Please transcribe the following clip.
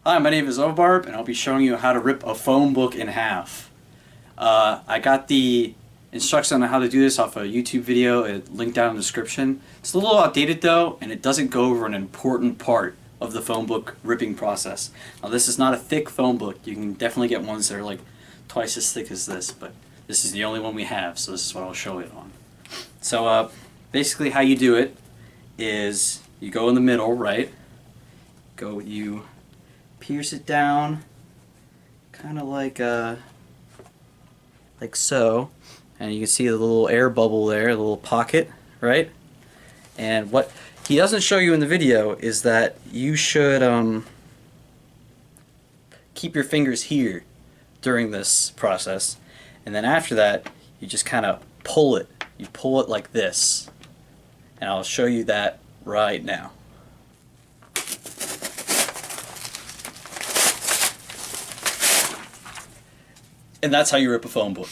Hi, my name is Obarb, and I'll be showing you how to rip a phone book in half. I got the instructions on how to do this off a YouTube video, linked down in the description. It's a little outdated though, and it doesn't go over an important part of the phone book ripping process. Now this is not a thick phone book. You can definitely get ones that are like twice as thick as this, but this is the only one we have, so this is what I'll show it on. So basically how you do it is you go in the middle, right? You pierce it down, kind of like so, and you can see the little air bubble there, the little pocket, right? And what he doesn't show you in the video is that you should keep your fingers here during this process, and then after that you just kind of pull it. You pull it like this, and I'll show you that right now. And that's how you rip a phone book.